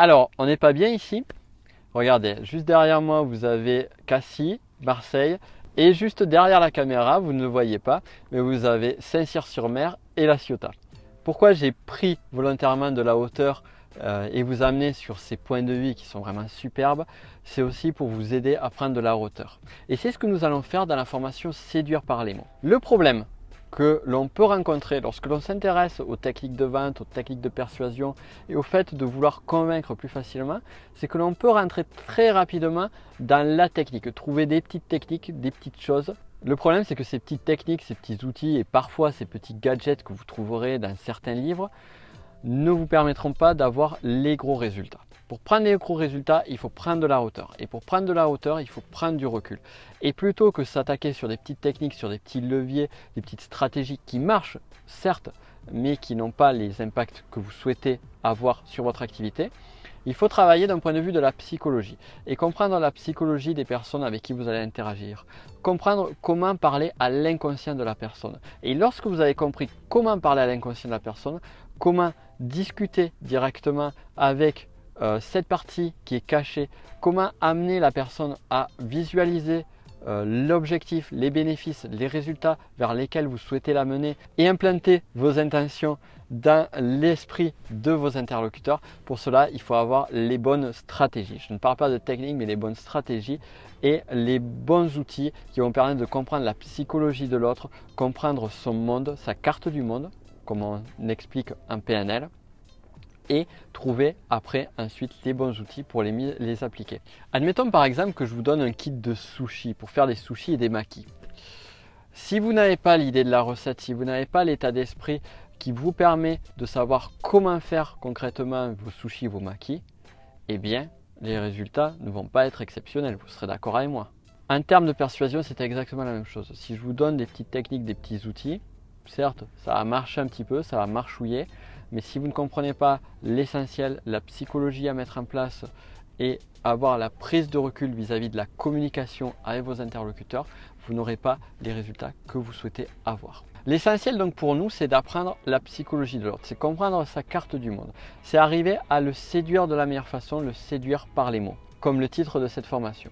Alors, on n'est pas bien ici. Regardez, juste derrière moi, vous avez Cassis, Marseille. Et juste derrière la caméra, vous ne le voyez pas, mais vous avez Saint-Cyr-sur-Mer et La Ciotat. Pourquoi j'ai pris volontairement de la hauteur et vous amener sur ces points de vue qui sont vraiment superbes, c'est aussi pour vous aider à prendre de la hauteur. Et c'est ce que nous allons faire dans la formation Séduire par les mots. Le problème que l'on peut rencontrer lorsque l'on s'intéresse aux techniques de vente, aux techniques de persuasion et au fait de vouloir convaincre plus facilement, c'est que l'on peut rentrer très rapidement dans la technique, trouver des petites techniques, des petites choses. Le problème, c'est que ces petites techniques, ces petits outils et parfois ces petits gadgets que vous trouverez dans certains livres ne vous permettront pas d'avoir les gros résultats. Pour prendre les gros résultats, il faut prendre de la hauteur. Et pour prendre de la hauteur, il faut prendre du recul. Et plutôt que s'attaquer sur des petites techniques, sur des petits leviers, des petites stratégies qui marchent, certes, mais qui n'ont pas les impacts que vous souhaitez avoir sur votre activité, il faut travailler d'un point de vue de la psychologie et comprendre la psychologie des personnes avec qui vous allez interagir. Comprendre comment parler à l'inconscient de la personne. Et lorsque vous avez compris comment parler à l'inconscient de la personne, comment discuter directement avec cette partie qui est cachée, comment amener la personne à visualiser l'objectif, les bénéfices, les résultats vers lesquels vous souhaitez la mener et implanter vos intentions dans l'esprit de vos interlocuteurs. Pour cela, il faut avoir les bonnes stratégies. Je ne parle pas de technique, mais les bonnes stratégies et les bons outils qui vont permettre de comprendre la psychologie de l'autre, comprendre son monde, sa carte du monde, comme on explique en PNL, et trouver après ensuite les bons outils pour les appliquer. Admettons par exemple que je vous donne un kit de sushi pour faire des sushis et des makis. Si vous n'avez pas l'idée de la recette, si vous n'avez pas l'état d'esprit qui vous permet de savoir comment faire concrètement vos sushis, vos makis, eh bien les résultats ne vont pas être exceptionnels, vous serez d'accord avec moi. En termes de persuasion, c'est exactement la même chose. Si je vous donne des petites techniques, des petits outils, certes, ça va marcher un petit peu, ça va marchouiller, mais si vous ne comprenez pas l'essentiel, la psychologie à mettre en place et avoir la prise de recul vis-à-vis de la communication avec vos interlocuteurs, vous n'aurez pas les résultats que vous souhaitez avoir. L'essentiel donc pour nous, c'est d'apprendre la psychologie de l'autre, c'est comprendre sa carte du monde, c'est arriver à le séduire de la meilleure façon, le séduire par les mots, comme le titre de cette formation.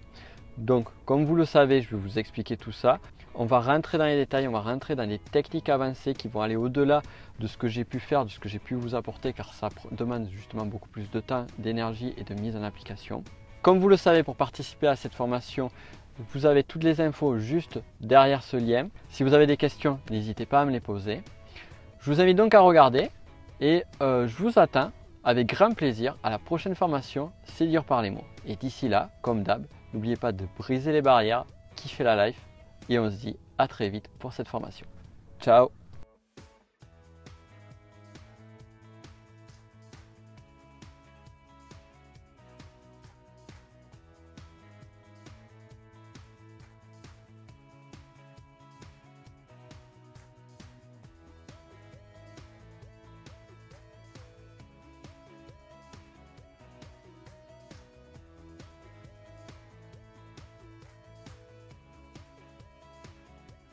Donc, comme vous le savez, je vais vous expliquer tout ça. On va rentrer dans les détails, on va rentrer dans des techniques avancées qui vont aller au-delà de ce que j'ai pu faire, de ce que j'ai pu vous apporter, car ça demande justement beaucoup plus de temps, d'énergie et de mise en application. Comme vous le savez, pour participer à cette formation, vous avez toutes les infos juste derrière ce lien. Si vous avez des questions, n'hésitez pas à me les poser. Je vous invite donc à regarder et je vous attends avec grand plaisir à la prochaine formation Séduire par les mots. Et d'ici là, comme d'hab, n'oubliez pas de briser les barrières, kiffer la life et on se dit à très vite pour cette formation. Ciao!